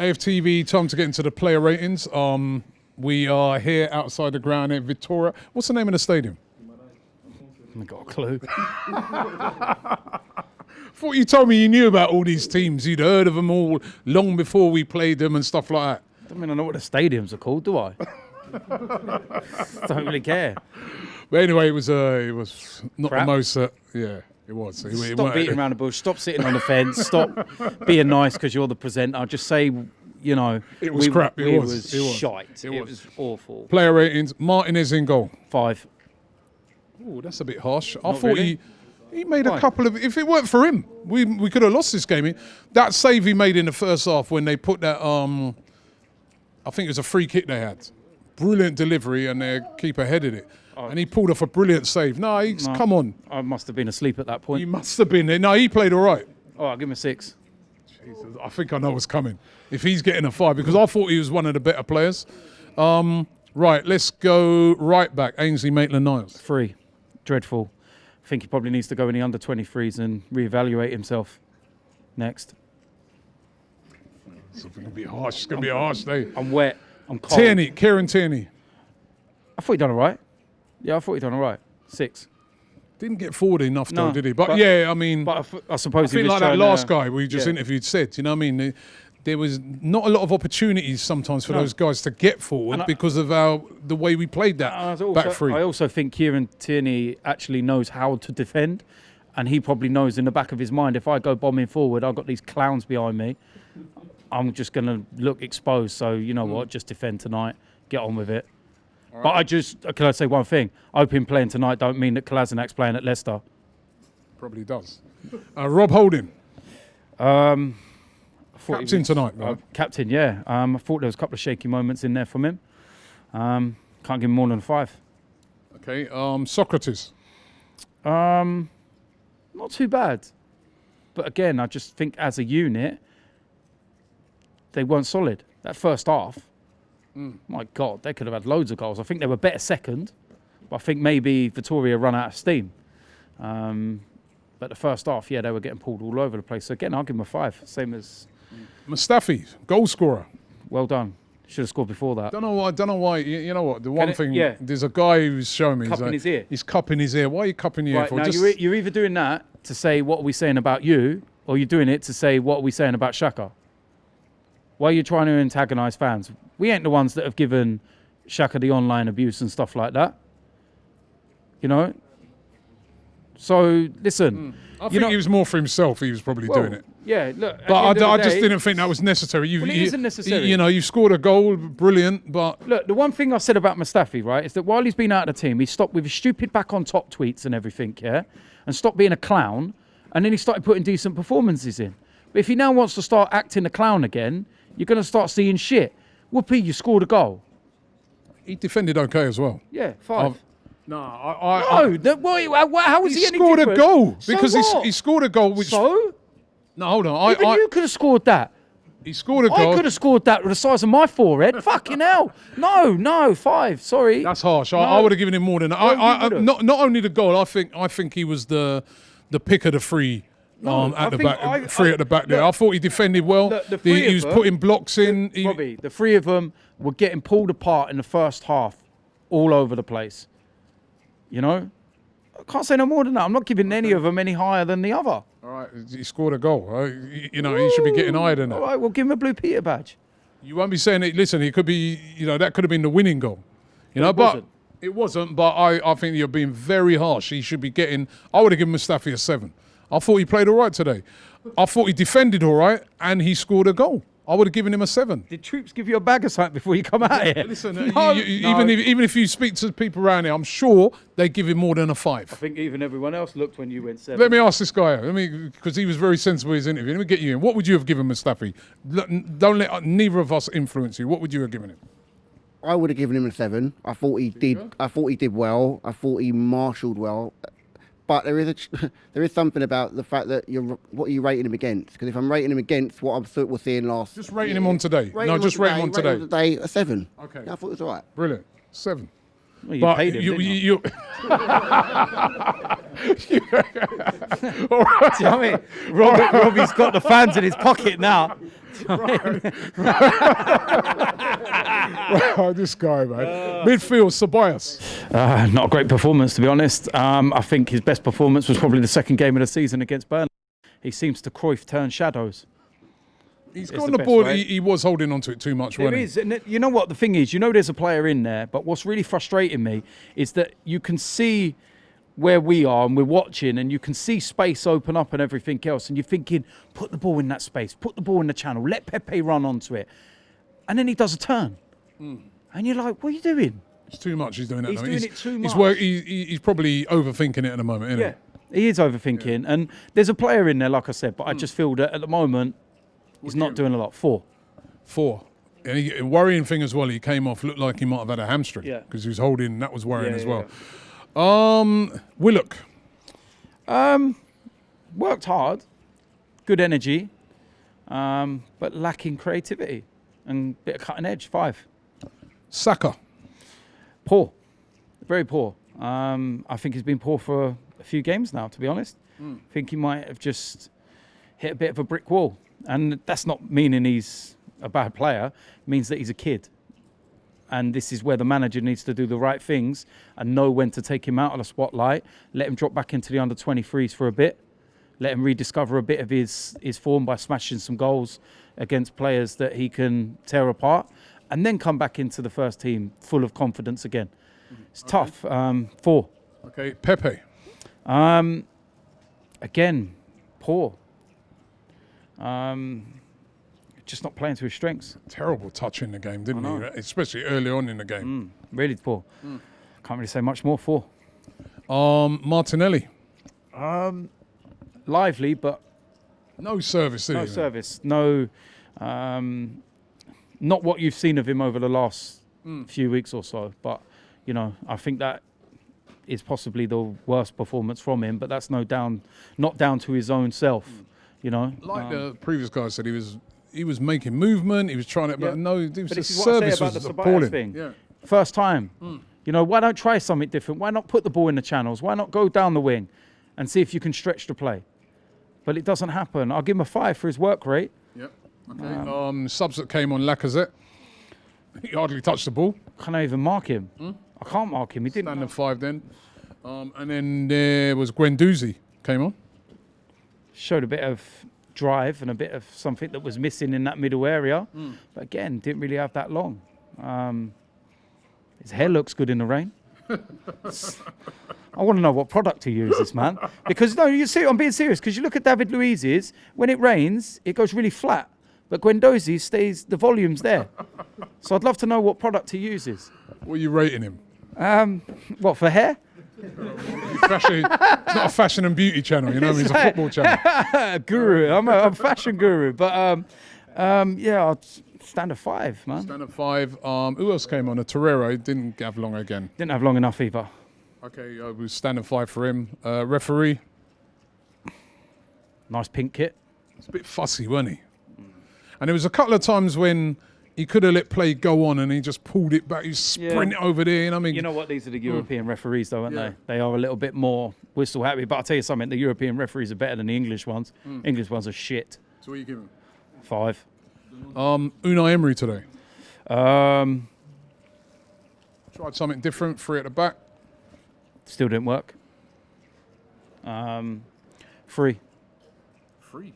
AFTV, time to get into the player ratings. We are here outside the ground at Vitoria. What's the name of the stadium? I haven't got a clue. Thought you told me you knew about all these teams. You'd heard of them all long before we played them and stuff like that. I mean, I know what the stadiums are called, do I? Don't really care. But anyway, it was not Crap. the most. Yeah, it was. Stop beating around the bush. Stop sitting on the fence. Stop being nice because you're the presenter. Just say, you know, It was crap. It was shite. It It was. was awful. Player ratings. Martinez in goal. 5. Oh, that's a bit harsh. I Not thought really? he made a Why? couple of. If it weren't for him, we could have lost this game. That save he made in the first half when they put that. I think it was a free kick they had. Brilliant delivery, and their keeper headed it. And he pulled off a brilliant save. No, come on. I must have been asleep at that point. He must have been there. No, he played all right. Oh, I'll give him a 6. Jesus, I think I know what's coming. If he's getting a 5, because I thought he was one of the better players. Right, let's go right back. Ainsley Maitland-Niles. 3. Dreadful. I think he probably needs to go in the under-23s and reevaluate himself next. It's going to be harsh. It's going to be a harsh day. I'm wet. I'm cold. Tierney, Kieran Tierney. I thought he done all right. Yeah, I thought he done all right. 6. Didn't get forward enough though, No, did he? But yeah, I mean, But I suppose I he feel was like that trying last to, guy we just interviewed said, you know what I mean? There was not a lot of opportunities sometimes for those guys to get forward because of the way we played that back three. I also think Kieran Tierney actually knows how to defend, and he probably knows in the back of his mind, if I go bombing forward, I've got these clowns behind me, I'm just going to look exposed. So, you know what, just defend tonight, get on with it. Right. But can I say one thing? I hope him playing tonight don't mean that Kolasinac's playing at Leicester. Probably does. Rob Holding. Captain tonight, right? Captain, yeah. I thought there was a couple of shaky moments in there from him. Can't give him more than a 5. Okay. Sokratis. Not too bad. But again, I just think as a unit, they weren't solid. That first half, my God, they could have had loads of goals. I think they were better second, but I think maybe Vitoria run out of steam. But the first half, yeah, they were getting pulled all over the place. So again, I'll give them a 5. Same as Mustafi, goal scorer. Well done. Should have scored before that. Don't know why. You know what? The one thing. yeah. There's a guy who's showing me. Cupping his ear. He's cupping his ear. Why are you cupping your ear Right, for? now Just, you're either doing that to say what are we saying about you, or you're doing it to say what are we saying about Saka. Why are you trying to antagonise fans? We ain't the ones that have given Saka the online abuse and stuff like that. You know? So, listen. I think he was more for himself. He was probably doing it. Yeah, look. But I just didn't think that was necessary. Well, it isn't necessary. You know, you scored a goal, brilliant, but... Look, the one thing I said about Mustafi, right, is that while he's been out of the team, he stopped with his stupid back on top tweets and everything, yeah? And stopped being a clown, and then he started putting decent performances in. But if he now wants to start acting a clown again, you're going to start seeing shit. Whoopee, you scored a goal. He defended okay as well. Yeah, 5. How is he any scored a different? goal? So Because what? he scored a goal which... So? No, hold on. Even you could have scored that. He scored a goal. I could have scored that with the size of my forehead. Fucking hell. No, 5. Sorry. That's harsh. I would have given him more than that. you Not only the goal, I think he was the pick of the three at the back. Three at the back there. I thought he defended well. Look, He was putting blocks in. Robbie, the 3 of them were getting pulled apart in the first half all over the place. You know? I can't say no more than that. I'm not giving any of them any higher than the other. All right, he scored a goal. Right? You know, he should be getting higher than that. All right, well, give him a Blue Peter badge. You won't be saying it. Listen, it could be. You know, that could have been the winning goal. You know, but it wasn't. But I think you're being very harsh. He should be getting. I would have given Mustafi a 7. I thought he played all right today. I thought he defended all right, and he scored a goal. I would have given him a 7. Did Troops give you a bag of something before you come out here? Listen, even if you speak to people around here, I'm sure they give him more than a 5. I think even everyone else looked when you went 7. Let me ask this guy. Because he was very sensible in his interview. Let me get you in. What would you have given Mustafi? Don't let neither of us influence you. What would you have given him? I would have given him a 7. I thought he did. I thought he did well. I thought he marshalled well. But there is something about the fact that what are you rating him against? Because if I'm rating him against what we're seeing last, just rating him on today. Rate him on today, a 7. Okay. Yeah, I thought it was all right. Brilliant. 7. Well, you but paid him, didn't you? you Do you know what I mean? Robbie's got the fans in his pocket now. Oh, this guy, man. Midfield, Ceballos. Not a great performance, to be honest. I think his best performance was probably the second game of the season against Burnley. He seems to Cruyff turn shadows. He's got on the board. He was holding on to it too much, wasn't he? There is. And you know what? The thing is, there's a player in there, but what's really frustrating me is that you can see where we are and we're watching and you can see space open up and everything else. And you're thinking, put the ball in that space, put the ball in the channel, let Pepe run onto it. And then he does a turn. And you're like, what are you doing? It's too much. He's doing that. He's doing it too much. He's probably overthinking it at the moment, isn't he is overthinking. And there's a player in there, like I said, but I just feel that at the moment, he's not doing a lot. 4. And a worrying thing as well, he came off, looked like he might have had a hamstring. Because he was holding, that was worrying as well. Willock. Worked hard, good energy, but lacking creativity and a bit of cutting edge. 5. Saka. Poor, very poor. I think he's been poor for a few games now, to be honest. I think he might have just hit a bit of a brick wall. And that's not meaning he's a bad player. It means that he's a kid. And this is where the manager needs to do the right things and know when to take him out of the spotlight, let him drop back into the under-23s for a bit, let him rediscover a bit of his form by smashing some goals against players that he can tear apart, and then come back into the first team full of confidence again. It's tough. 4. Okay, Pepe. Again, poor. Just not playing to his strengths. Terrible touch in the game, didn't he? Especially early on in the game. Really poor. Can't really say much more. 4. Martinelli. Lively, but no service, did he? No service. No. Not what you've seen of him over the last few weeks or so. But I think that is possibly the worst performance from him. But that's not down to his own self. Like the previous guy said, he was making movement. He was trying to, but no, the service was appalling. First time. Why don't try something different? Why not put the ball in the channels? Why not go down the wing and see if you can stretch the play? But it doesn't happen. I'll give him a 5 for his work rate. Yep. Okay. Subs that came on Lacazette. He hardly touched the ball. Can I even mark him? I can't mark him. He didn't. Standard 5 then. And then there was Guendouzi came on. Showed a bit of drive and a bit of something that was missing in that middle area. But again, didn't really have that long. His hair looks good in the rain. I want to know what product he uses, man. Because no, you see, I'm being serious. Because you look at David Luiz's, when it rains, it goes really flat. But Guendouzi stays, the volume's there. So I'd love to know what product he uses. What are you rating him? What, for hair? Fashion, it's not a fashion and beauty channel, it's a football channel. Guru, I'm a fashion guru. But I'd stand a 5, man. Stand at 5. Who else came on? A TORREIRA. Didn't have long again. Didn't have long enough either. Okay, it was standard 5 for him. Referee. Nice pink kit. It's a bit fussy, wasn't he? And there was a couple of times when he could have let play go on and he just pulled it back. He sprinted over there. You know what? These are the European referees, though, aren't they? They are a little bit more whistle happy. But I'll tell you something, the European referees are better than the English ones. English ones are shit. So what are you giving? 5. Unai Emery today. Tried something different, 3 at the back. Still didn't work. 3. 3?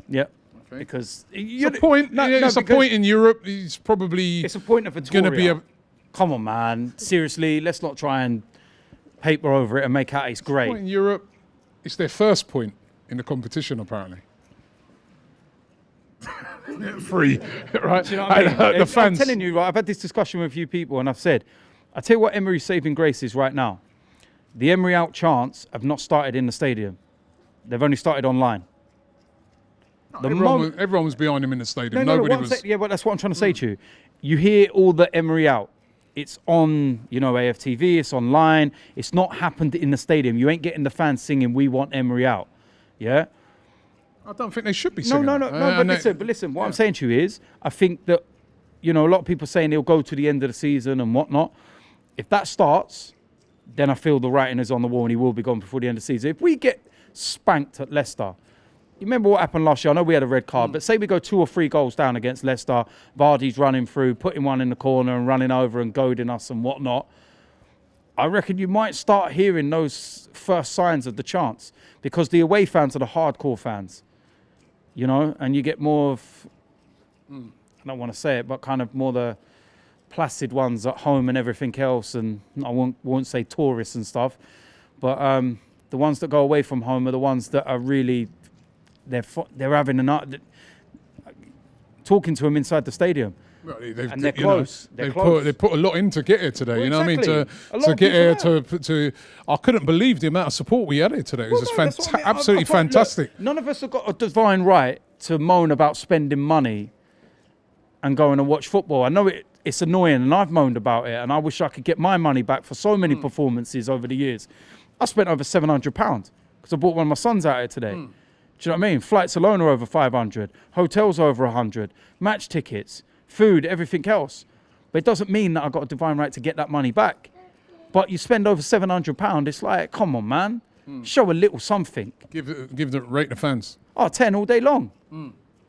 Yep. Okay. Because it's a point. It's a point in Europe. It's probably. It's a point of Vitoria. Going to be Come on, man. Seriously, let's not try and paper over it and make out it's great. Point in Europe. It's their first point in the competition, apparently. 3, right? Do you know what I mean? The fans. I'm telling you, right, I've had this discussion with a few people and I've said, I tell you what Emery's saving grace is right now. The Emery out chants have not started in the stadium. They've only started online. Everyone was behind him in the stadium. Nobody was. But that's what I'm trying to say to you. You hear all the Emery out. It's on, AFTV, it's online. It's not happened in the stadium. You ain't getting the fans singing, "We want Emery out." Yeah? I don't think they should be singing. No, but listen, what I'm saying to you is, I think that, a lot of people saying he'll go to the end of the season and whatnot. If that starts, then I feel the writing is on the wall and he will be gone before the end of the season. If we get spanked at Leicester, you remember what happened last year? I know we had a red card, but say we go 2 or 3 goals down against Leicester, Vardy's running through, putting one in the corner and running over and goading us and whatnot. I reckon you might start hearing those first signs of the chance, because the away fans are the hardcore fans, you know, and you get more of, I don't want to say it, but kind of more the placid ones at home and everything else. And I won't say tourists and stuff, but the ones that go away from home are the ones that are really, they're having talking to them inside the stadium. Well, and they're close. They put a lot in to get here today. Well, you know exactly. what I mean? To get here to I couldn't believe the amount of support we had here today. It was just absolutely fantastic. Look, none of us have got a divine right to moan about spending money and going to watch football. I know it's annoying, and I've moaned about it, and I wish I could get my money back for so many performances over the years. I spent over £700 because I brought one of my sons out here today. Do you know what I mean? Flights alone are over 500, hotels over 100, match tickets, food, everything else. But it doesn't mean that I've got a divine right to get that money back. But you spend over £700, it's like, come on, man. Show a little something. Give the rate the fans. Oh, 10 all day long.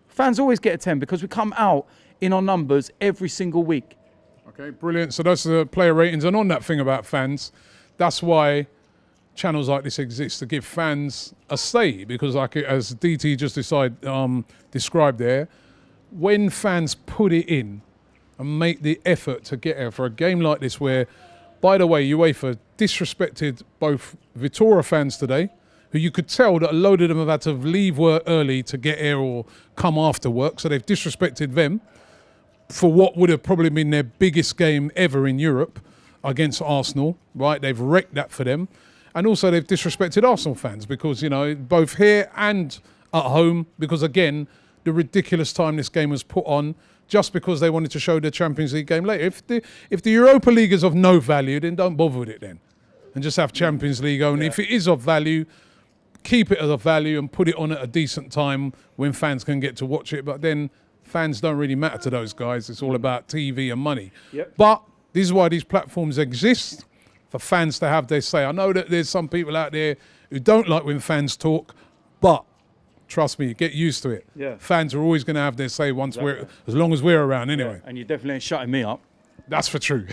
Fans always get a 10 because we come out in our numbers every single week. Okay, brilliant. So that's the player ratings. And on that thing about fans, that's why channels like this exist, to give fans a say, because like as DT just described there, when fans put it in and make the effort to get here for a game like this, where, by the way, UEFA disrespected both Vitoria fans today, who you could tell that a load of them have had to leave work early to get here or come after work, so they've disrespected them for what would have probably been their biggest game ever in Europe against Arsenal, right? They've wrecked that for them. And also they've disrespected Arsenal fans because, you know, both here and at home, because again, the ridiculous time this game was put on just because they wanted to show the Champions League game later. If the Europa League is of no value, then don't bother with it then. And just have Champions League only. Yeah. If it is of value, keep it of value and put it on at a decent time when fans can get to watch it. But then fans don't really matter to those guys. It's all about TV and money. Yep. But this is why these platforms exist, for fans to have their say. I know that there's some people out there who don't like when fans talk, but trust me, get used to it. Yeah. Fans are always going to have their say once as long as we're around anyway. Yeah. And you definitely ain't shutting me up. That's for true.